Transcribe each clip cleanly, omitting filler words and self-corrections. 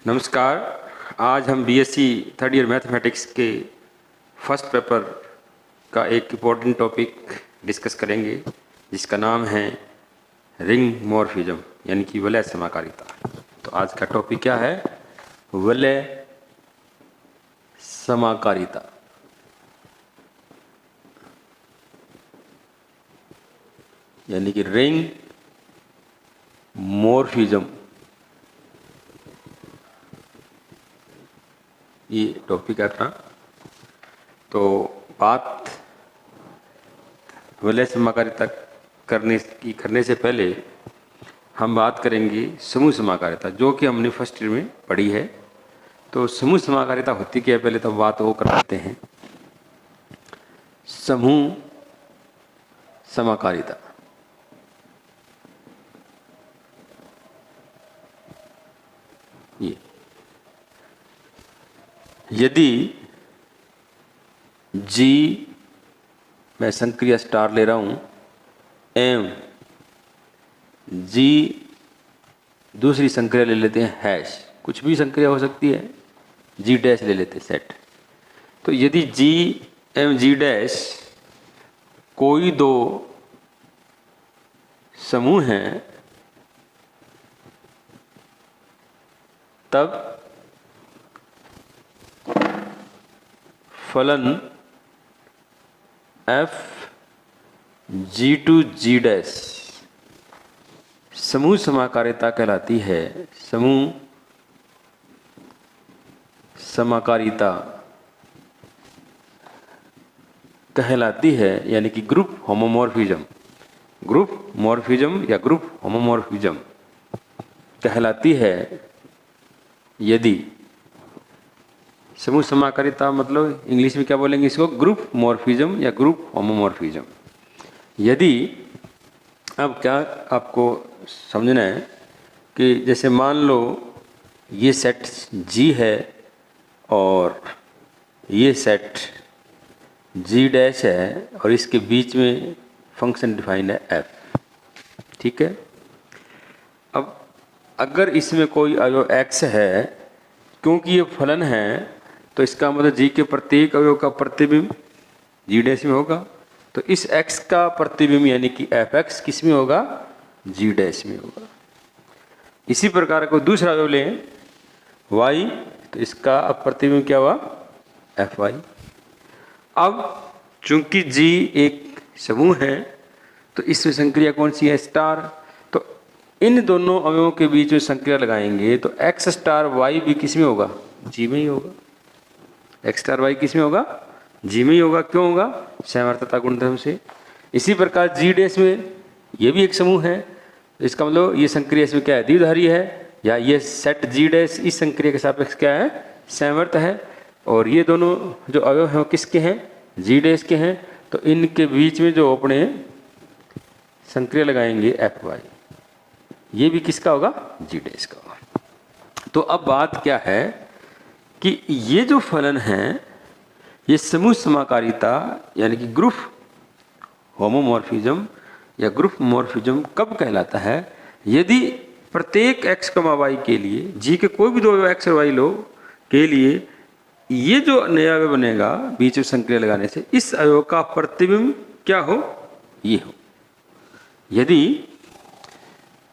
नमस्कार। आज हम बीएससी थर्ड ईयर मैथमेटिक्स के फर्स्ट पेपर का एक इम्पोर्टेंट टॉपिक डिस्कस करेंगे जिसका नाम है रिंग मॉर्फिज्म यानी कि वलय समाकारिता। तो आज का टॉपिक क्या है? वलय समाकारिता। यानी कि रिंग मॉर्फिज्म, ये टॉपिक है अपना। तो बात वलय समाकारिता करने से पहले हम बात करेंगे समूह समाकारिता, जो कि हमने फर्स्ट ईयर में पढ़ी है। तो समूह समाकारिता होती क्या है, पहले तो बात वो कर लेते हैं। समूह समाकारिता ये यदि G, मैं संक्रिया स्टार ले रहा हूं, एम G दूसरी संक्रिया ले लेते हैं हैश, कुछ भी संक्रिया हो सकती है, G डैश ले लेते हैं सेट। तो यदि G एम G डैश कोई दो समूह हैं, तब फलन F G to G dash समूह समाकारिता कहलाती है। समूह समाकारिता कहलाती है, यानी कि ग्रुप होमोमॉर्फिज्म, ग्रुप मॉर्फिज्म या ग्रुप होमोमॉर्फिज्म कहलाती है यदि समूह समाकारिता, मतलब इंग्लिश में क्या बोलेंगे इसको, ग्रुप मॉर्फिज्म या ग्रुप होमोमॉर्फिज्म। यदि अब क्या आपको समझना है कि जैसे मान लो ये सेट G है और ये सेट G डैश है और इसके बीच में फंक्शन डिफाइंड है F, ठीक है। अब अगर इसमें कोई अवयव X है, क्योंकि ये फलन है, तो इसका मतलब G के प्रत्येक अवयव का प्रतिबिंब G डैश में होगा। तो इस X का प्रतिबिंब यानी कि Fx किस में होगा? G डैश में होगा। इसी प्रकार को दूसरा अवयव लें Y, तो इसका अब प्रतिबिंब क्या हुआ? Fy। अब चूंकि G एक समूह है, तो इसमें संक्रिया कौन सी है? स्टार। तो इन दोनों अवयवों के बीच में संक्रिया लगाएंगे तो X स्टार Y भी किस में होगा? G में ही होगा। X स्टार Y किस में होगा? G में ही होगा। क्यों होगा? सामर्थ्यता गुणधर्म से। इसी प्रकार G डैश में ये भी एक समूह है, इसका मतलब ये संक्रिया इसमें क्या है? द्विधारी है, या ये सेट G डैश इस संक्रिया के सापेक्ष क्या है? सामर्थ्य है। और ये दोनों जो अवयव हैं वो किसके हैं? G डैश के हैं। तो इनके बीच में जो अपने संक्रिया लगाएंगे Fy, ये भी किसका होगा? G डैश का होगा। तो अब बात क्या है कि ये जो फलन है, ये समूह समाकारिता यानी कि ग्रुप होमोमॉर्फिज्म या ग्रुप मॉर्फिज्म कब कहलाता है? यदि प्रत्येक x, y के लिए, G के कोई भी दो अवयव x और y लो के लिए, ये जो नया अवयव बनेगा बीच में संक्रिया लगाने से, इस अवयव का प्रतिबिंब क्या हो? ये हो। यदि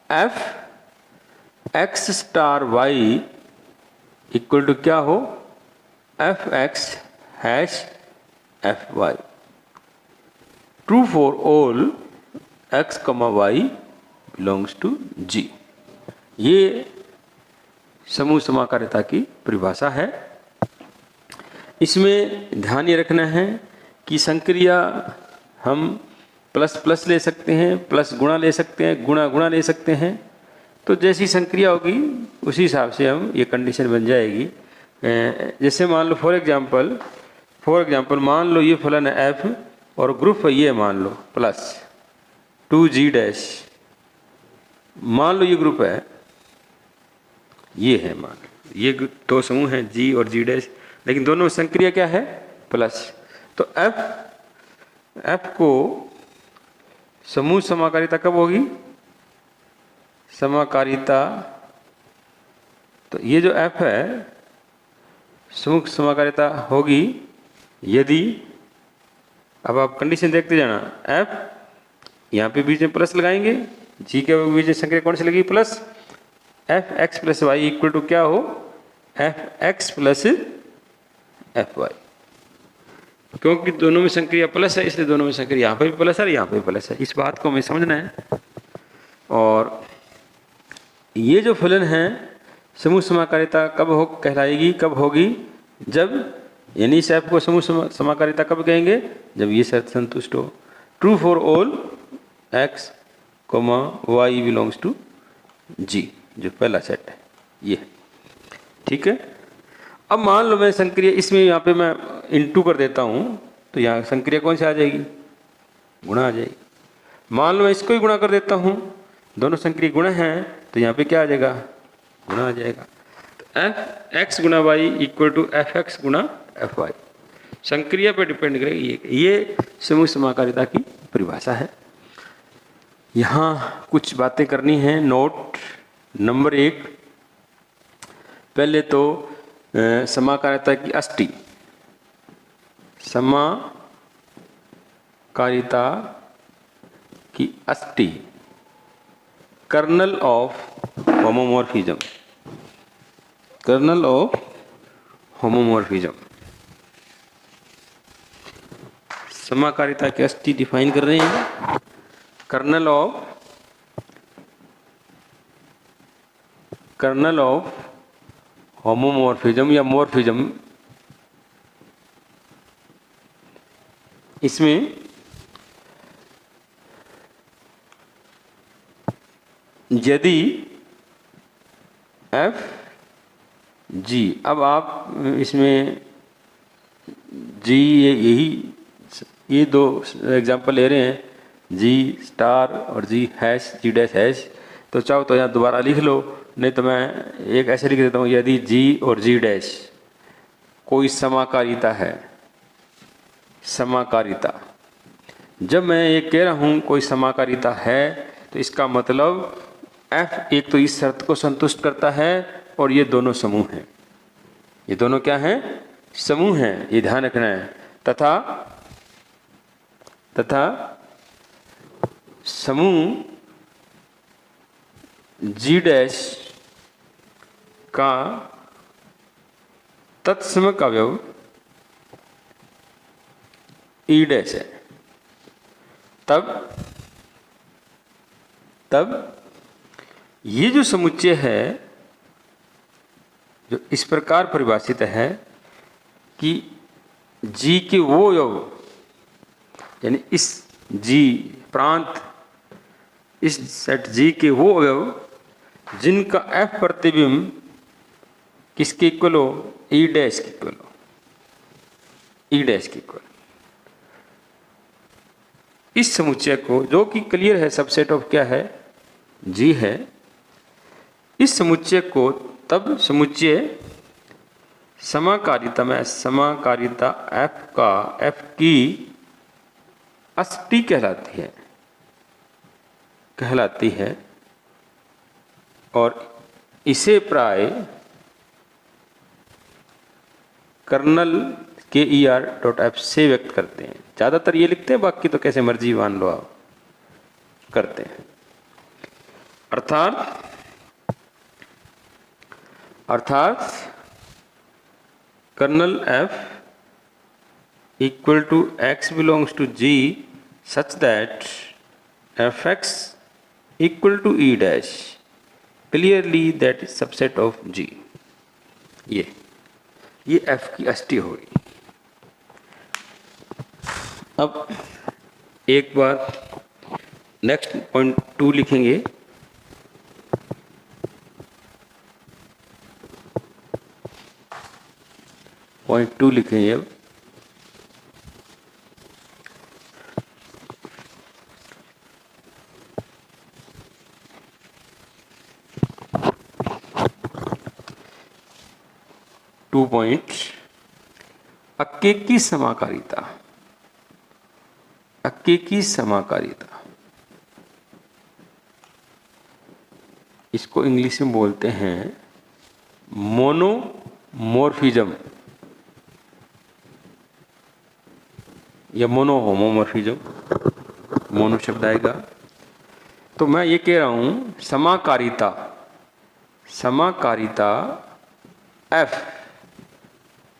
F x star y equal to क्या हो? Fx hash Fy, true for all x, y belongs to G। ये समूह समाकारिता की परिभाषा है। इसमें ध्यान ये रखना है कि संक्रिया हम प्लस प्लस ले सकते हैं, प्लस गुणा ले सकते हैं, गुणा गुणा ले सकते हैं। तो जैसी संक्रिया होगी उसी हिसाब से हम ये कंडीशन बन जाएगी। जैसे मान लो फॉर एग्जाम्पल मान लो ये फलन है F और ग्रुप है ये मान लो प्लस 2G डैश, मान लो ये ग्रुप है, ये है, मान लो ये दो समूह हैं G और G डैश, लेकिन दोनों में संक्रिया क्या है? प्लस। तो F को समूह समाकारिता कब होगी? समाकारिता तो ये जो F है समूह समाकारिता होगी यदि, अब आप कंडीशन देखते जाना, F यहाँ पे बीच में प्लस लगाएंगे, G के बीच में संक्रिया कौन सी लगेगी plus, F X plus Y equal to क्या हो, F X plus F Y, क्योंकि दोनों में संक्रिया प्लस है इसलिए दोनों में संक्रिया यहाँ पे भी प्लस है यहाँ पे भी प्लस है, इस बात को हमें समझना है। और ये जो फलन है समूह समाकारिता कब हो कहलाएगी, कब होगी, जब, यानी इस एफ को समूह समाकारिता कब कहेंगे, जब ये शर्त संतुष्ट हो, true for all X comma Y belongs to G, जो पहला सेट है ये, ठीक है। अब मान लो मैं संक्रिया इसमें यहाँ पे मैं इनटू कर देता हूँ तो यहाँ संक्रिया कौन सी आ जाएगी, गुणा आ जाएगी। मान लो मैं इसको ही गुणा कर देता हूँ, दोनों संक्रिया गुणा हैं तो यहाँ पे क्या आ जाएगा, गुणा आ जाएगा। तो एफ एक्स गुणा Y equal to F X गुणा एफ वाई, संक्रिया पे डिपेंड करेगी। ये समूह समाकारिता की परिभाषा है। यहाँ कुछ बातें करनी है। नोट नंबर 1, पहले तो समाकारिता की अष्टी, समाकारिता की अष्टी kernel of homomorphism, kernel of homomorphism, समाकारिता की अष्टी डिफाइन कर रहे हैं, कर्नल ऑफ होमोमॉर्फिज्म या मॉर्फिज्म। इसमें यदि एफ जी, अब आप इसमें जी ये दो एग्जांपल ले रहे हैं, जी स्टार और जी हैश, जी डैश हैश, तो चाहो तो यहाँ दोबारा लिख लो, नहीं तो मैं एक ऐसे लिख देता हूँ, यदि जी और जी डैश कोई समाकारिता है, समाकारिता, जब मैं ये कह रहा हूँ कोई समाकारिता है तो इसका मतलब F एक तो इस शर्त को संतुष्ट करता है और ये दोनों समूह हैं, ये दोनों क्या हैं, समूह हैं, ये ध्यान रखना है। तथा समूह जी डैश का तत्समक अवयव ई डैश है, तब ये जो समुच्चय है जो इस प्रकार परिभाषित है कि जी के वो अवयव, यानी इस जी प्रांत, इस सेट जी के वो अवयव जिनका एफ प्रतिबिंब किसके इक्वल हो, ई डैश के इक्वल हो, ई डैश के इक्वल, इस समुच्चय को, जो कि क्लियर है सबसेट ऑफ क्या है, जी है, इस समुच्चय को तब समुच्चय समाकारिता में, समाकारिता एफ की अष्टी कहलाती है और इसे प्राय कर्नल के ER.F से व्यक्त करते हैं, ज्यादातर ये लिखते हैं, बाकी तो कैसे मर्जी मान लो आप, करते हैं। अर्थात kernel F equal to X belongs to G such that Fx equal to E dash, clearly that is subset of G। ये F की अष्टी होगी। अब एक बार नेक्स्ट पॉइंट 2 लिखेंगे, पॉइंट 2 लिखेंगे अब। टू पॉइंट, अक्केकी समाकारिता, अक्केकी समाकारिता, इसको इंग्लिश में बोलते हैं मोनोमॉर्फिज्म या मोनोहोमोमॉर्फिज्म, मोनो शब्द आएगा। तो मैं ये कह रहा हूं समाकारिता, समाकारिता F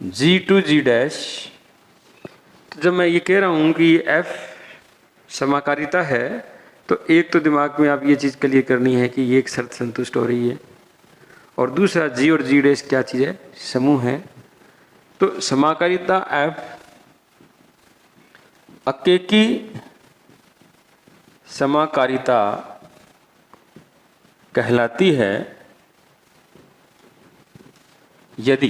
G to G dash. तो जब मैं ये कह रहा हूं कि F समाकारिता है तो एक तो दिमाग में आप ये चीज़ क्लियर करनी है कि ये एक शर्त संतुष्ट हो रही है, और दूसरा G और G डैश क्या चीज़ है, समूह है। तो समाकारिता F अकेकी समाकारिता कहलाती है यदि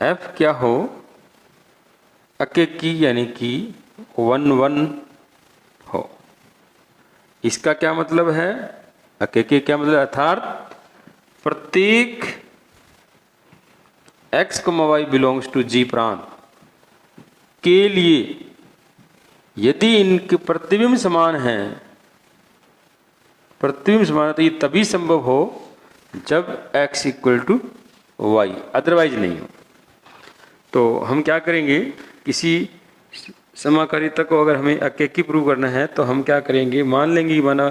F क्या हो, अकेकी यानी कि 1-1 हो। इसका क्या मतलब है, अकेकी क्या मतलब, अर्थात प्रत्येक x, y belongs to G प्रांत के लिए यदि इनके प्रतिबिंब समान हैं, प्रतिबिंब समान है, तो ये तभी संभव हो जब x equal to Y, otherwise नहीं हो। तो हम क्या करेंगे, किसी समाकारिता को अगर हमें अकेकी प्रूव करना है तो हम क्या करेंगे, मान लेंगे माना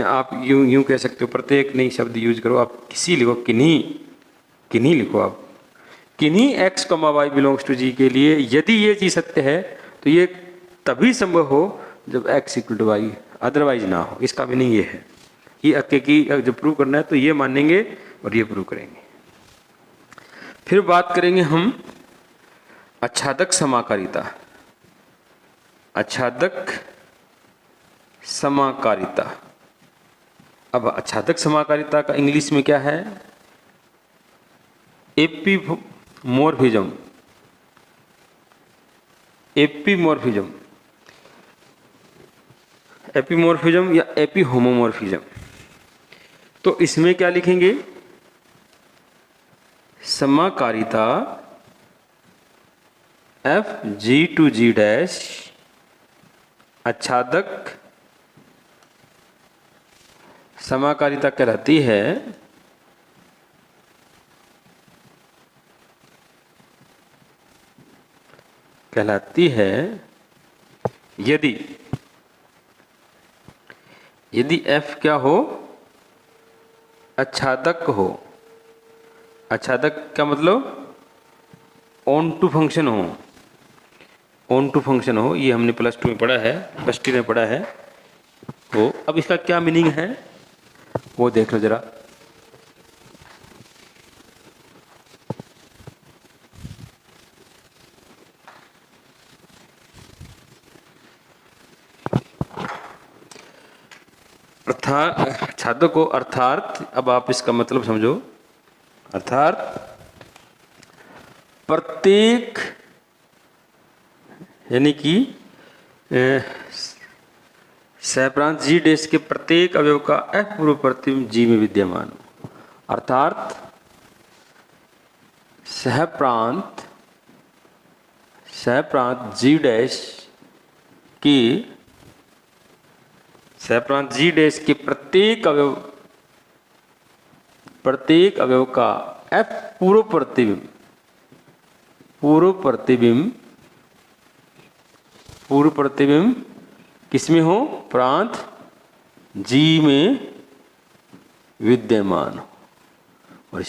आप यूं कह सकते हो, प्रत्येक नहीं शब्द यूज करो, आप किसी लिखो, किन्हीं लिखो, आप किन्हीं x, y belongs to G के लिए यदि ये चीज सत्य है तो ये तभी संभव हो जब x equal to Y, otherwise ना हो। इसका भी नहीं ये है, ये अकेकी जब प्रूव करना है तो ये मानेंगे और ये प्रूव करेंगे। फिर बात करेंगे हम आच्छादक समाकारिता, आच्छादक समाकारिता। अब आच्छादक समाकारिता का इंग्लिश में क्या है, एपिमॉर्फिज्म, एपिमॉर्फिज्म, एपिमॉर्फिज्म या एपिहोमोमॉर्फिज्म। तो इसमें क्या लिखेंगे, समाकारिता F G to G dash आच्छादक समाकारिता कहलाती है यदि F क्या हो, आच्छादक हो। आच्छादक क्या मतलब, ऑन टू फंक्शन हो, ऑन टू फंक्शन हो। ये हमने +2 में पढ़ा है, +3 में पढ़ा है। तो अब इसका क्या मीनिंग है वो देख लो जरा। अर्थात आच्छादक को, अर्थात अब आप इसका मतलब समझो, अर्थात प्रत्येक यानी कि सहप्रांत G डैश के प्रत्येक अवयव का F पूर्व प्रतिबिंब G में विद्यमान हो। अर्थात सहप्रांत G डैश की, सहप्रांत G डैश के प्रत्येक अवयव का F पूर्व प्रतिबिंब किसमें हो, प्रांत G में विद्यमान हो। और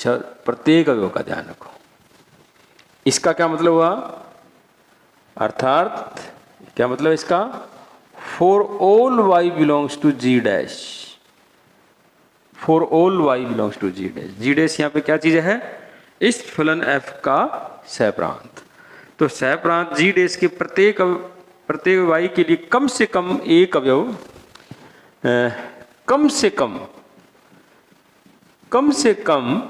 प्रत्येक अवयव का ध्यान रखो। इसका क्या मतलब हुआ, अर्थात क्या मतलब इसका, for all y belongs to G dash, for all y belongs to G dash. G dash यहाँ पे क्या चीज है, इस फलन F का सहप्रांत। तो सहप्रांत G डैश के प्रत्येक y के लिए कम से कम एक अवयव, कम से कम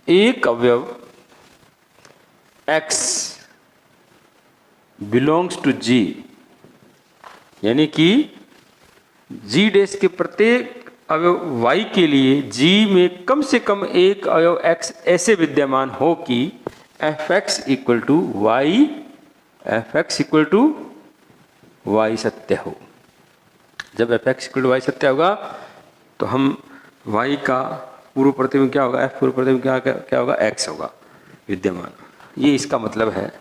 एक अवयव x बिलोंग्स टू G, यानी कि G डैश के प्रत्येक अवयव y के लिए G में कम से कम एक अवयव x ऐसे विद्यमान हो कि fx equal to Y, fx equal to Y सत्य हो। जब fx इक्वल टू वाई सत्य होगा तो हम y का पूर्व प्रतिबिंब क्या होगा, f पूर्व प्रतिबिंब क्या होगा, x होगा विद्यमान। ये इसका मतलब है।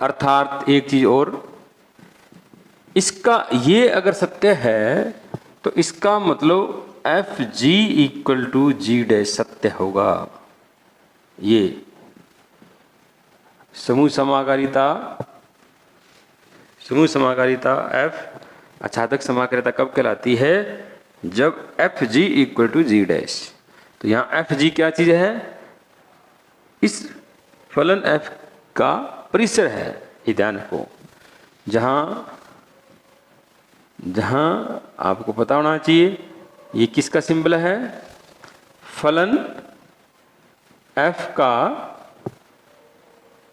अर्थात एक चीज और, इसका ये अगर सत्य है तो इसका मतलब F G equal to G dash सत्य होगा। ये समूह समाकारिता एफ आच्छादक समाकारिता कब कहलाती है, जब F G equal to G dash. तो यहां एफ जी क्या चीज है, इस फलन एफ का परिसर है, ये ध्यान रखो। जहां आपको पता होना चाहिए ये किसका सिंबल है, फलन एफ का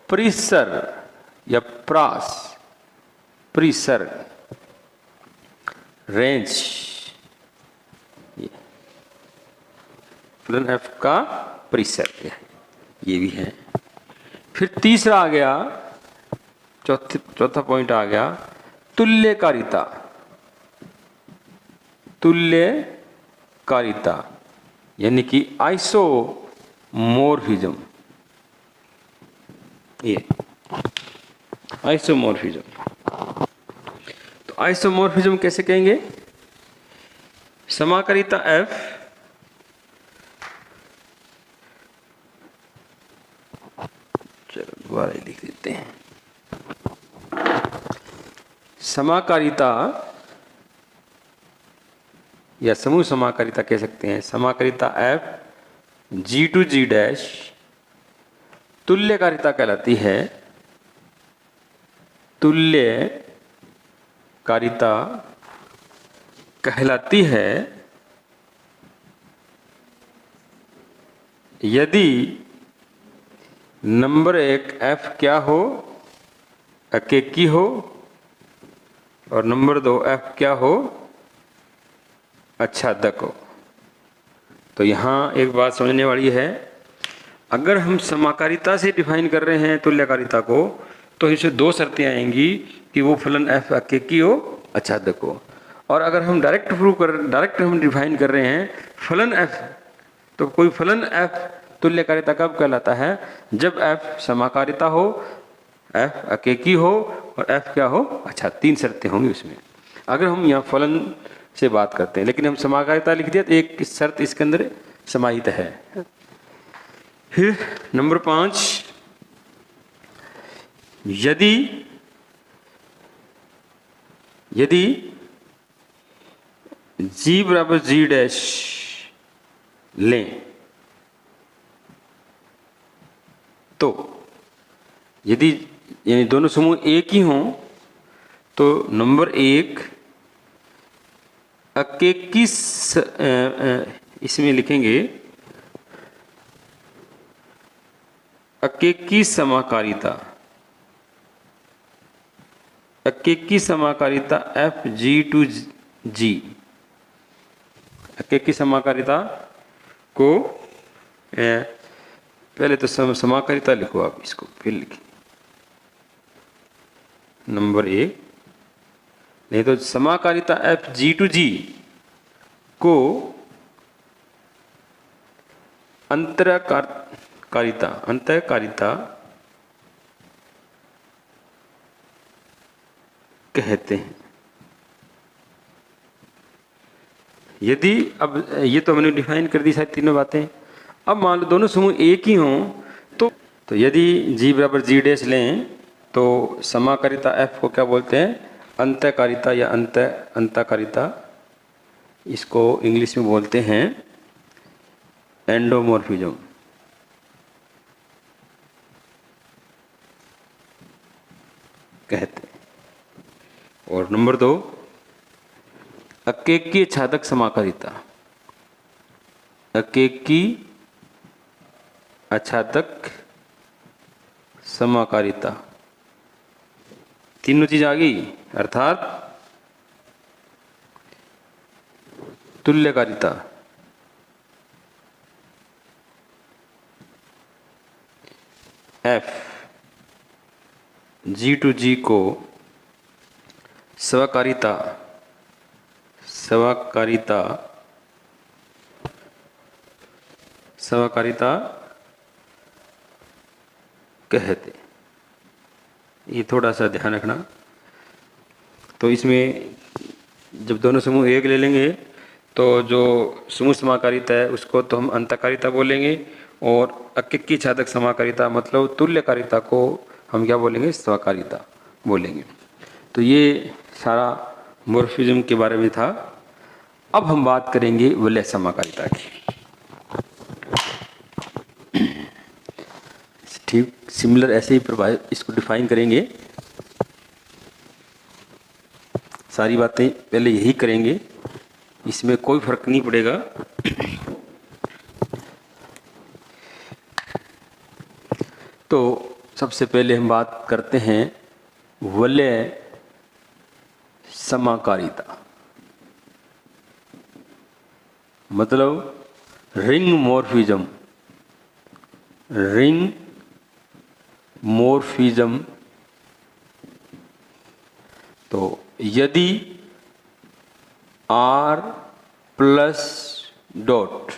परिसर या परिसर रेंज, फलन एफ का परिसर ये भी है। फिर तीसरा आ गया, चौथा पॉइंट आ गया तुल्यकारिता यानी कि आइसोमोर्फिज्म। ये आइसोमोर्फिज्म, तो आइसोमोर्फिज्म कैसे कहेंगे, समाकारिता एफ चलो दोबारा लिख देते हैं। समाकारिता या समूह समाकारिता कह सकते हैं। समाकारिता F G to G dash तुल्यकारिता कहलाती है। तुल्यकारिता कहलाती है यदि नंबर एक एफ क्या हो, एकेकी हो, और नंबर दो एफ क्या हो, आच्छादक हो। तो यहां एक बात समझने वाली है, अगर हम समाकारिता से डिफाइन कर रहे हैं तुल्यकारिता को, तो इससे दो शर्तें आएंगी कि वो फलन एफ एकेकी हो, आच्छादक हो। और अगर हम डायरेक्ट हम डिफाइन कर रहे हैं फलन एफ, तो कोई फलन एफ तुल्यकारिता कब कहलाता है, जब एफ समाकारिता हो, एफ एकेकी हो और एफ क्या हो, अच्छा तीन शर्तें होंगी उसमें, अगर हम यहाँ फलन से बात करते हैं। लेकिन हम समाकारिता लिख दिया तो एक शर्त इसके अंदर समाहित है। फिर नंबर 5, यदि जी बराबर जी डैश लें, तो यदि यानी दोनों समूह एक ही हों, तो नंबर एक एकेकी, इसमें लिखेंगे एकेकी समाकारिता एफ जी टू जी। एकेकी समाकारिता को पहले तो समाकारिता लिखो आप, इसको फिर लिखिए नंबर एक, नहीं तो समाकारिता एफ जी टू जी को अंतःकारिता कहते हैं। यदि अब ये तो हमने डिफाइन कर दी शायद तीनों बातें। अब मान लो दोनों समूह एक ही हों, तो यदि जी बराबर जी डैश लें, तो समाकारिता एफ को क्या बोलते हैं, अंतःकारिता या अंतःकारिता, इसको इंग्लिश में बोलते हैं एंडोमॉर्फिज्म। कहते हैं। और नंबर 2 एकेकी आच्छादक समाकारिता। एकेकी आच्छादक समाकारिता, तीनों चीज आ गई, अर्थात तुल्यकारिता, एफ जी टू जी को स्वकारिता समाकारिता कहते। ये थोड़ा सा ध्यान रखना। तो इसमें जब दोनों समूह एक ले लेंगे तो जो समूह समाकारिता है उसको तो हम अंतकारिता बोलेंगे, और अकिक्की छादक समाकारिता मतलब तुल्यकारिता को हम क्या बोलेंगे, स्वकारिता बोलेंगे। तो ये सारा मॉर्फिज्म के बारे में था। अब हम बात करेंगे वलय समाकारिता की। ठीक सिमिलर ऐसे ही प्रभाव इसको डिफाइन करेंगे। सारी बातें पहले यही करेंगे, इसमें कोई फर्क नहीं पड़ेगा। तो सबसे पहले हम बात करते हैं वलय समाकारिता, मतलब रिंग मॉर्फिज्म। रिंग मॉर्फिज्म, तो यदि R plus dot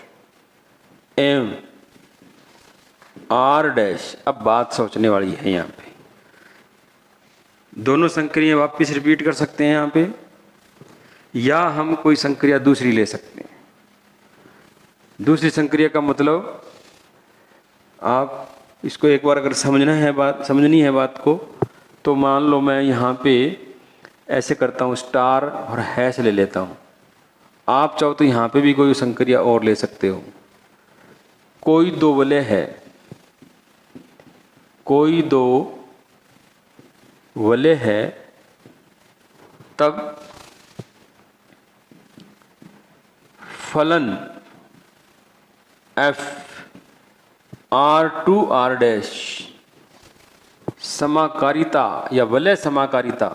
M R dash, अब बात सोचने वाली है यहाँ पे। दोनों संक्रिया वापस रिपीट कर सकते हैं यहाँ पे, या हम कोई संक्रिया दूसरी ले सकते हैं। दूसरी संक्रिया का मतलब आप इसको एक बार अगर समझनी है बात को, तो मान लो मैं यहाँ पे ऐसे करता हूँ, स्टार और हैश ले लेता हूँ। आप चाहो तो यहाँ पे भी कोई संक्रिया और ले सकते हो। कोई दो वलय है, कोई दो वलय है, तब फलन F R2 R डैश समाकारिता या वलय समाकारिता,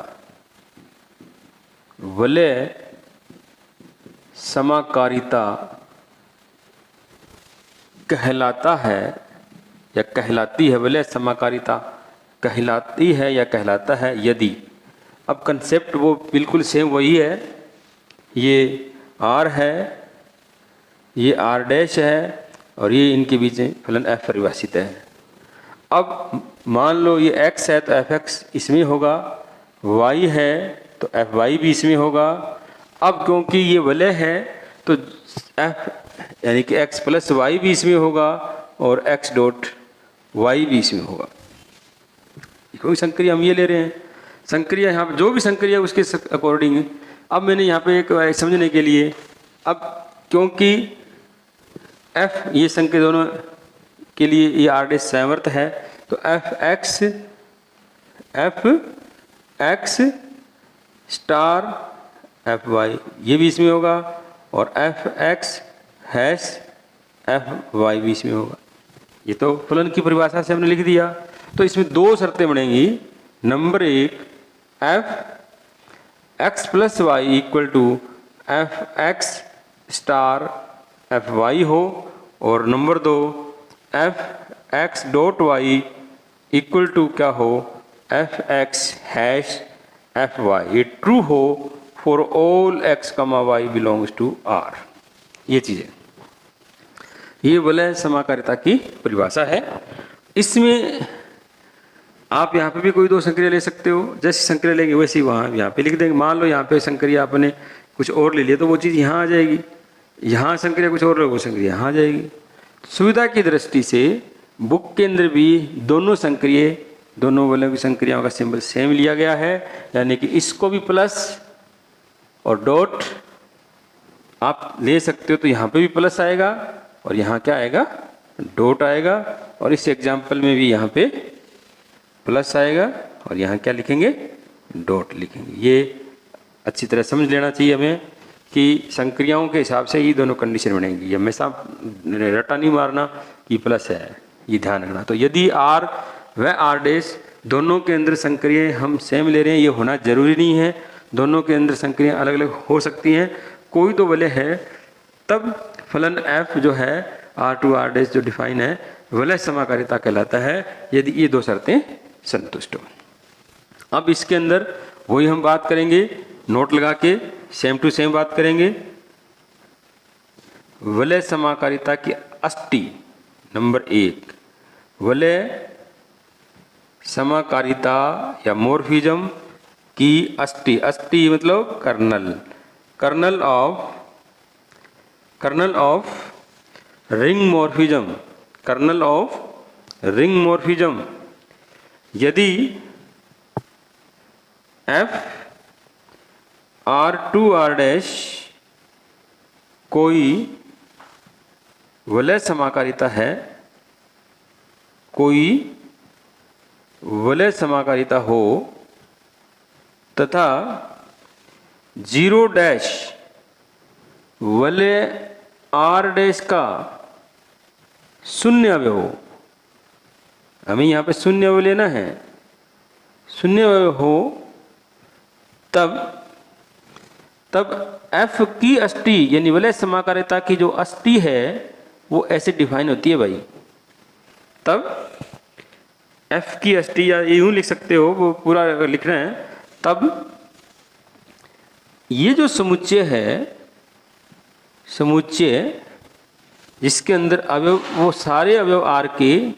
वलय समाकारिता कहलाता है या कहलाती है। वलय समाकारिता कहलाती है या कहलाता है यदि, अब कंसेप्ट वो बिल्कुल सेम वही है। ये R है, ये R डैश है, और ये इनके बीच में फलन F परिभाषित है। अब मान लो ये X है तो Fx इसमें होगा, Y है तो Fy भी इसमें होगा। अब क्योंकि ये वलय है तो F यानी कि X प्लस Y भी इसमें होगा, और X डॉट Y भी इसमें होगा। कोई संक्रिया हम ये ले रहे हैं, संक्रिया यहाँ पे जो भी संक्रिया उसके अकॉर्डिंग। अब मैंने यहाँ पे एक समझने के लिए, अब क्योंकि F ये संक्रिया दोनों के लिए ये R डैश सामर्थ्य है, तो Fx स्टार Fy ये भी इसमें होगा, और Fx हैश Fy भी इसमें होगा। ये तो फलन की परिभाषा से हमने लिख दिया। तो इसमें दो शर्तें बनेंगी। नंबर एक, Fx plus Y equal to Fx star Fy हो, और नंबर दो, Fx dot Y equal to क्या हो, Fx हैश Fy। ये ट्रू हो for all x, y belongs to R। ये चीजें, ये वलय समाकारिता की परिभाषा है। इसमें आप यहाँ पे भी कोई दो संक्रिया ले सकते हो, जैसी संक्रिया लेंगे वैसे ही वहाँ यहाँ पे लिख देंगे। मान लो यहाँ पे संक्रिया आपने कुछ और ले लिया तो वो चीज़ यहाँ आ जाएगी, यहाँ संक्रिया कुछ और, वो संक्रिया यहाँ आ जाएगी। सुविधा की दृष्टि से बुक के अंदर भी दोनों संक्रिया, दोनों वलयों की संक्रियाओं का सिंबल सेम लिया गया है, यानी कि इसको भी प्लस और डॉट आप ले सकते हो, तो यहाँ पे भी प्लस आएगा और यहाँ क्या आएगा, डॉट आएगा। और इस एग्जाम्पल में भी यहाँ पे प्लस आएगा और यहाँ क्या लिखेंगे, डॉट लिखेंगे। ये अच्छी तरह समझ लेना चाहिए हमें कि संक्रियाओं के हिसाब से ही दोनों कंडीशन बनेंगी। ये हमेशा रटा नहीं मारना कि प्लस है, ये ध्यान रखना। तो यदि R व R डैश दोनों के अंदर संक्रियाएं हम सेम ले रहे हैं, ये होना जरूरी नहीं है। दोनों के अंदर संक्रियाएं अलग अलग हो सकती हैं। कोई तो वलय है तब फलन F जो है R2 R डैश जो डिफाइन है वलय समाकारिता कहलाता है, यदि ये दो शर्तें संतुष्ट हो। अब इसके अंदर वही हम बात करेंगे, नोट लगा के सेम टू सेम बात करेंगे। वलय समाकारिता की अष्टी नंबर 1, वलय समाकारिता या मॉर्फिज्म की अष्टी। अष्टी मतलब kernel, kernel of ring morphism, kernel of ring morphism यदि F R2R' कोई वलय समाकारिता है, कोई वलय समाकारिता हो तथा 0' वलय R' का शून्य अवयव हो। हमें यहाँ पे शून्य अवयव लेना है, शून्य अवयव हो तब F की अष्टी यानी वलय समाकारिता की जो अष्टी है वो ऐसे डिफाइन होती है भाई। तब F की अष्टी, या यूं लिख सकते हो, वो पूरा लिखना है। तब ये जो समुच्चय है, समुच्चय जिसके अंदर अवयव, वो सारे अवयव R के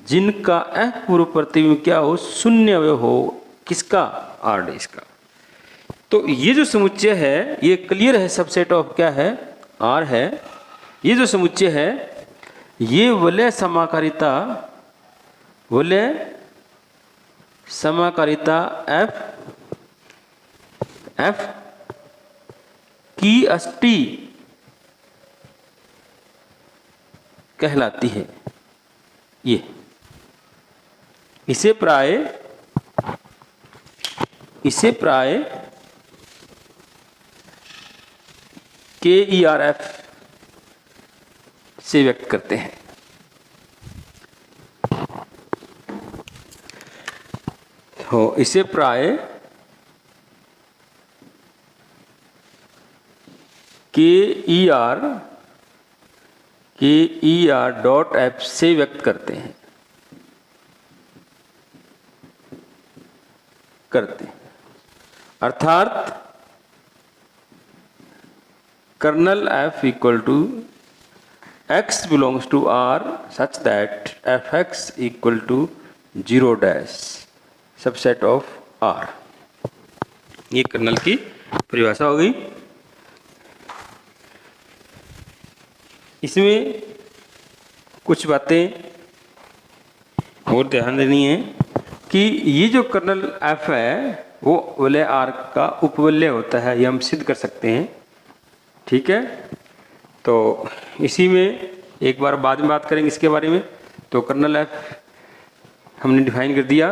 जिनका F पूर्व प्रतिबिंब क्या हो, शून्य अवयव हो, किसका, R' का। तो ये जो समुच्चय है ये क्लियर है, सबसेट ऑफ क्या है, R है। ये जो समुच्चय है ये वलय समाकारिता, वलय समाकारिता F की अष्टी कहलाती है। ये इसे प्राय KERF से व्यक्त करते हैं। तो इसे प्राय KER.F से व्यक्त करते हैं, अर्थात kernel F equal to X belongs to R such that Fx equal to 0' subset of R। ये कर्नल की परिभाषा हो गई। इसमें कुछ बातें और ध्यान देनी है कि ये जो कर्नल F है वो वलय R का उपवलय होता है, ये हम सिद्ध कर सकते हैं। ठीक है, तो इसी में एक बार बाद में बात करेंगे इसके बारे में। तो कर्नल F हमने डिफाइन कर दिया,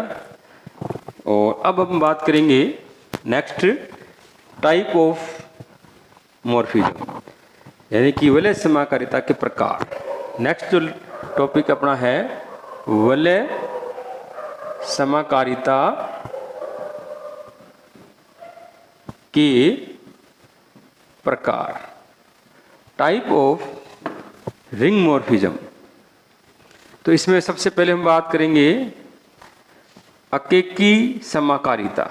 और अब हम बात करेंगे नेक्स्ट टाइप ऑफ मॉर्फिज्म, यानी कि वलय समाकारिता के प्रकार। नेक्स्ट जो टॉपिक अपना है वलय समाकारिता के प्रकार, टाइप ऑफ रिंग मॉर्फिज्म। तो इसमें सबसे पहले हम बात करेंगे अकेकी समाकारिता,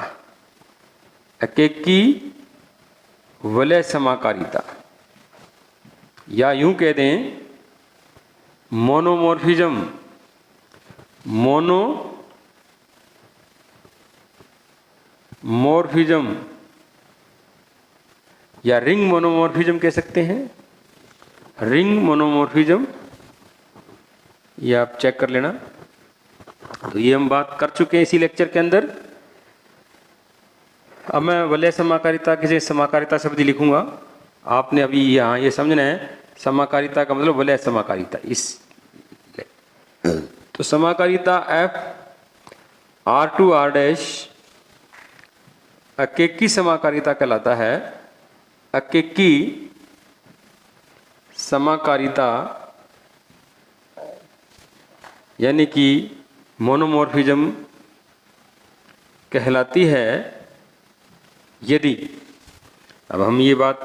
अकेकी वलय समाकारिता, या यूं कह दें मोनोमॉर्फिज्म, मोनोमॉर्फिज्म या रिंग मोनोमॉर्फिज्म कह सकते हैं। रिंग मोनोमॉर्फिज्म ये आप चेक कर लेना। तो ये हम बात कर चुके हैं इसी लेक्चर के अंदर। अब मैं वलय समाकारिता के जैसे समाकारिता शब्द लिखूंगा, आपने अभी यहाँ ये समझना है समाकारिता का मतलब वलय समाकारिता। इस तो समाकारिता F R2R' अकेकी समाकारिता कहलाता है। अकेकी समाकारिता यानी कि मोनोमॉर्फिज्म कहलाती है यदि, अब हम ये बात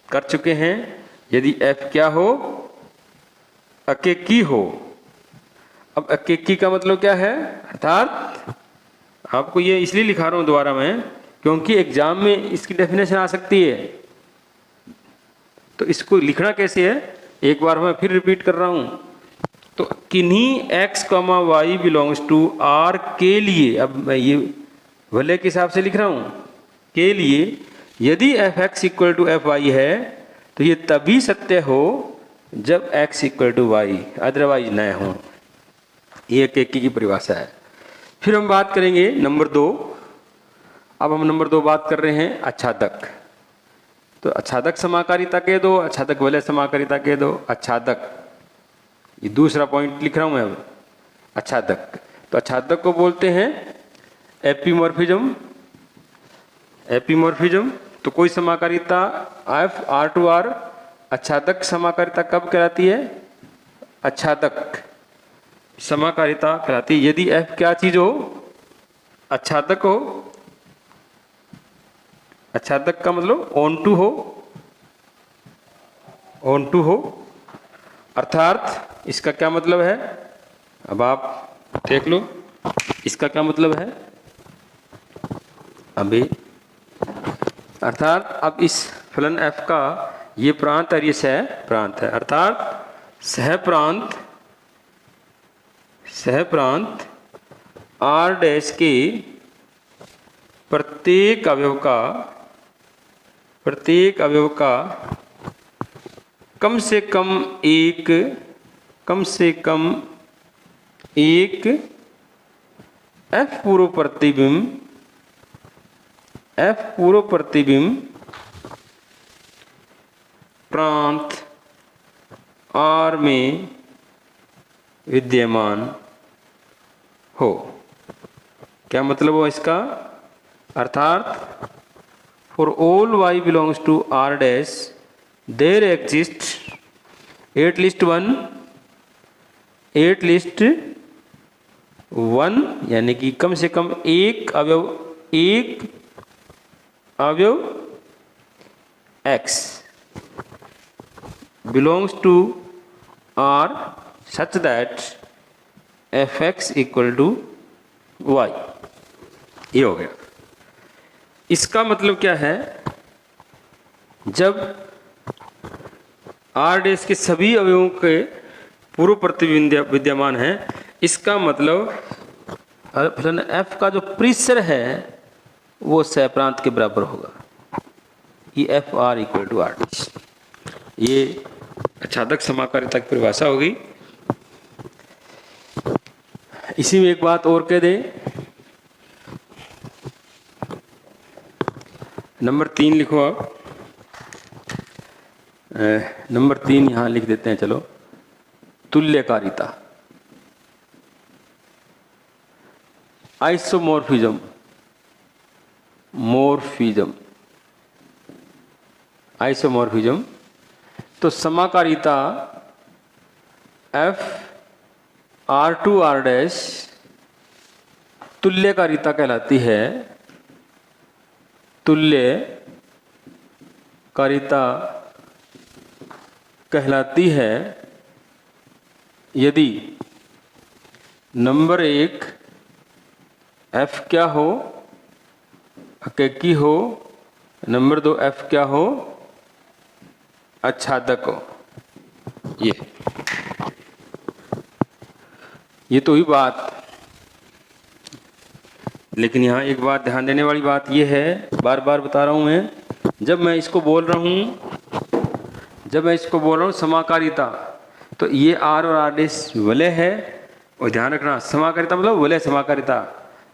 कर चुके हैं, यदि F क्या हो, अकेकी हो। अब अकेकी का मतलब क्या है, अर्थात आपको ये इसलिए लिखा रहा हूं दोबारा मैं क्योंकि एग्जाम में इसकी डेफिनेशन आ सकती है। तो इसको लिखना कैसे है, एक बार मैं फिर रिपीट कर रहा हूं तो किन्हीं x, y belongs to r के लिए, अब मैं ये वलय के हिसाब से लिख रहा हूं, के लिए यदि f(x) इक्वल टू fy है तो ये तभी सत्य हो जब x equal to y, otherwise न हो। ये केकी की परिभाषा है। फिर हम बात करेंगे नंबर 2। अब हम नंबर 2 बात कर रहे हैं आच्छादक। तो आच्छादक समाकारिता कह दो, आच्छादक वलय समाकारिता कह दो। आच्छादक, ये दूसरा पॉइंट लिख रहा हूं मैं अब। आच्छादक, तो आच्छादक को बोलते हैं एपीमॉर्फिज्म। एपीमॉर्फिज्म, तो कोई समाकारिता f R2R आच्छादक समाकारिता कब कहलाती है? आच्छादक समाकारिता कहलाती है यदि f क्या चीज हो? आच्छादक हो। आच्छादक का मतलब ऑन टू हो, ऑन टू हो। अर्थात इसका क्या मतलब है, अब आप देख लो इसका क्या मतलब है। अभी अर्थात अब इस फलन f का ये प्रांत और ये सह प्रांत है, अर्थात सह प्रांत r डैश के प्रत्येक अवयव का कम से कम एक f पूर्व प्रतिबिंब प्रांत R में विद्यमान हो। क्या मतलब हो इसका? अर्थात for all y belongs to R dash there exist at least one, यानी कि कम से कम एक अवयव x belongs to R such that fx equal to y। ये हो गया। इसका मतलब क्या है? जब R डैश के सभी अवयवों के पूर्व प्रतिबिंब विद्यमान है, इसका मतलब फलन f का जो परिसर है वो सहप्रांत के बराबर होगा। ये F R equal to R dash, ये आच्छादक समाकारिता की परिभाषा होगी। इसी में एक बात और कह दें, नंबर 3 लिखो आप। नंबर 3 यहां लिख देते हैं, चलो। तुल्यकारिता, आइसोमॉर्फिज्म, आइसोमॉर्फिज्म। तो समाकारिता F R to R dash तुल्यकारिता कहलाती है। तुल्यकारिता कहलाती है यदि नंबर 1 f क्या हो? अकेकी हो। नंबर 2 f क्या हो? आच्छादक हो। ये तो ही बात। लेकिन यहाँ एक बात ध्यान देने वाली बात ये है, बार बार बता रहा हूँ मैं, जब मैं इसको बोल रहा हूँ समाकारिता, तो ये आर और आर डैश वलय है। और ध्यान रखना, समाकारिता मतलब वलय समाकारिता।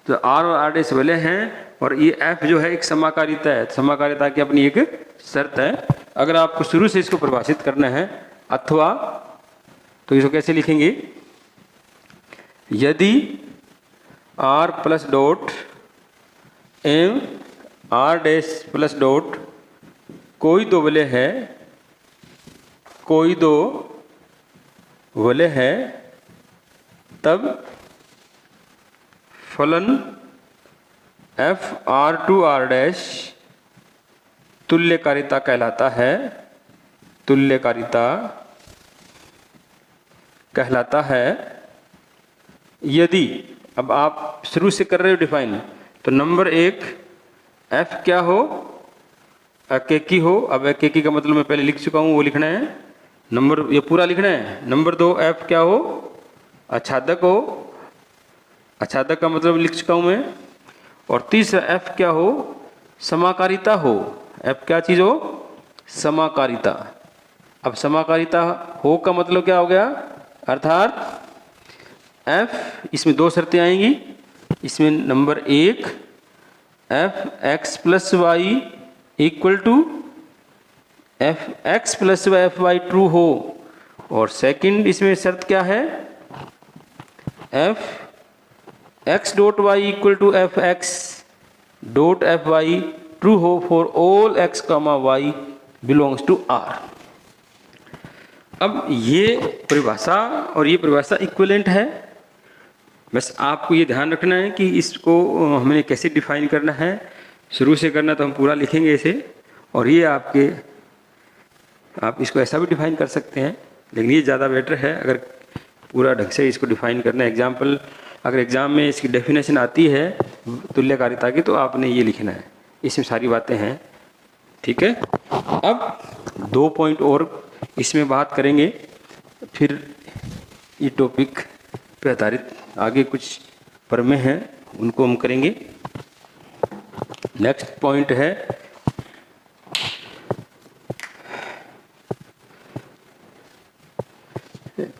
तो आर और आर डैश वलय हैं और ये एफ जो है एक समाकारिता है। समाकारिता की अपनी एक शर्त है। अगर आपको शुरू से इसको परिभाषित करना है अथवा, तो इसको कैसे लिखेंगे? यदि R plus dot M R dash plus dot कोई दो वलय है, तब फलन F R to R dash तुल्यकारिता कहलाता है। तुल्यकारिता कहलाता है यदि, अब आप शुरू से कर रहे हो डिफाइन, तो नंबर 1 f क्या हो? अकेकी हो। अब अकेकी का मतलब मैं पहले लिख चुका हूं, वो लिखना है। नंबर ये पूरा लिखना है। नंबर 2 f क्या हो? आच्छादक हो, आच्छादक का मतलब लिख चुका हूं मैं। और तीसरा एफ क्या हो, समाकारिता हो। एफ क्या चीज हो, समाकारिता। अब समाकारिता हो का मतलब क्या हो गया, अर्थात एफ, इसमें दो शर्तें आएंगी। इसमें नंबर एक, F X plus Y equal to F X plus Y F Y true हो। और सेकंड इसमें शर्त क्या है, F X dot Y equal to F X dot F Y true हो for all X comma Y belongs to R. अब ये परिभाषा और ये परिभाषा इक्विवेलेंट है। बस आपको ये ध्यान रखना है कि इसको हमने कैसे डिफाइन करना है। शुरू से करना तो हम पूरा लिखेंगे इसे, और ये आप इसको ऐसा भी डिफाइन कर सकते हैं, लेकिन ये ज़्यादा बेटर है अगर पूरा ढंग से इसको डिफाइन करना है। एग्जाम्पल, अगर एग्जाम में इसकी डेफिनेशन आती है तुल्यकारिता की, तो आपने ये लिखना है, इसमें सारी बातें हैं। ठीक है, अब 2 पॉइंट और इसमें बात करेंगे, फिर ये टॉपिक पे आधारित आगे कुछ प्रमेय हैं उनको हम करेंगे। नेक्स्ट पॉइंट है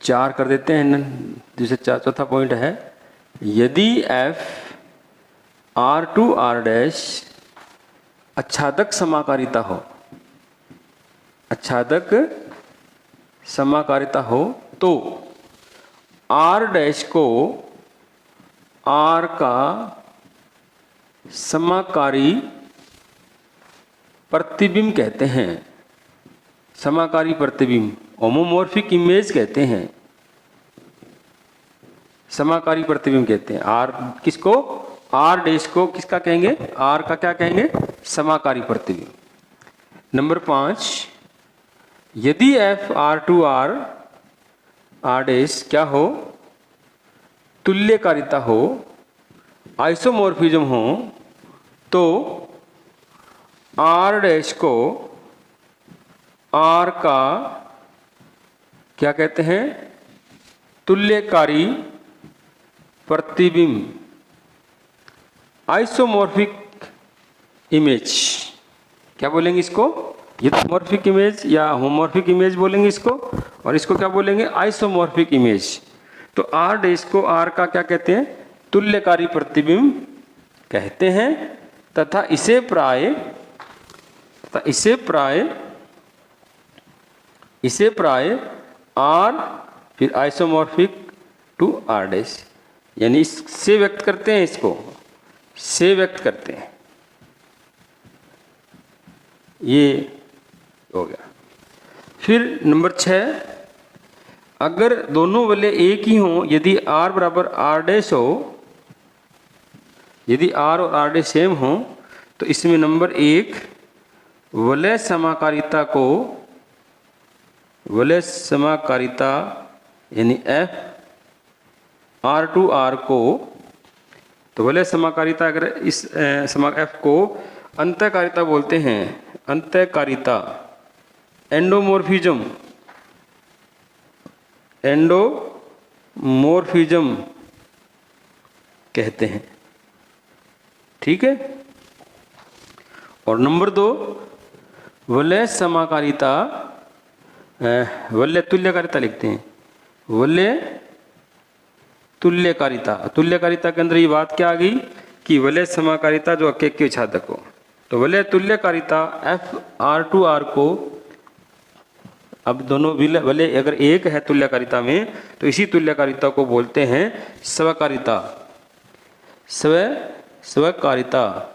चार कर देते हैं, जैसे चौथा पॉइंट है, यदि F R to R dash आच्छादक समाकारिता हो, आच्छादक समाकारिता हो, तो आर डैश को आर का समाकारी प्रतिबिंब कहते हैं। समाकारी प्रतिबिंब, होमोमॉर्फिक इमेज कहते हैं, समाकारी प्रतिबिंब कहते हैं। आर किसको, आर डैश को किसका कहेंगे, आर का क्या कहेंगे, समाकारी प्रतिबिंब। नंबर 5, यदि F R to R R dash क्या हो, तुल्यकारिता हो, आइसोमॉर्फिज्म हो, तो आर डैश को आर का क्या कहते हैं, तुल्यकारी प्रतिबिंब, आइसोमॉर्फिक इमेज। क्या बोलेंगे इसको, यूथमॉर्फिक इमेज या होमोमॉर्फिक इमेज बोलेंगे इसको, और इसको क्या बोलेंगे, आइसोमॉर्फिक इमेज। तो आर डैश को आर का क्या कहते हैं, तुल्यकारी प्रतिबिंब कहते हैं, तथा इसे प्राय आर फिर आइसोमॉर्फिक टू आर डैश, यानी इससे व्यक्त करते हैं, इसको से व्यक्त करते हैं। ये हो गया। फिर नंबर 6, अगर दोनों वलय एक ही हों, यदि आर बराबर आर डैश हो, यदि आर और आर डैश सेम हो, तो इसमें नंबर 1, वलय समाकारिता यानी एफ आर टू आर को, तो वलय समाकारिता अगर इस एफ को अंतःकारिता बोलते हैं, अंतःकारिता, एंडोमॉर्फिज्म कहते हैं। ठीक है। और नंबर 2, वलय समाकारिता, वलय तुल्यकारिता लिखते हैं, वलय तुल्यकारिता। तुल्यकारिता के अंदर ये बात क्या आ गई कि वलय समाकारिता जो अकेक्य छादक हो, तो वलय तुल्यकारिता एफ आर टू आर को, अब दोनों वलय अगर एक है तुल्यकारिता में, तो इसी तुल्यकारिता को बोलते हैं स्वकारिता, स्वकारिता।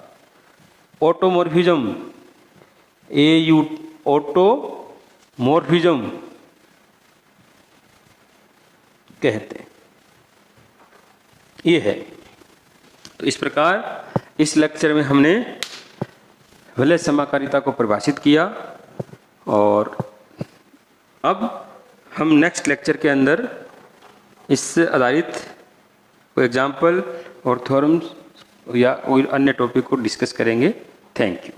ऑटोमॉर्फिज्म, ऑटोमॉर्फिज्म कहते हैं। ये है। तो इस प्रकार इस लेक्चर में हमने वलय समाकारिता को परिभाषित किया, और अब हम नेक्स्ट लेक्चर के अंदर इससे आधारित कोई एग्जाम्पल और थ्योरम्स या कोई अन्य टॉपिक को डिस्कस करेंगे। Thank you.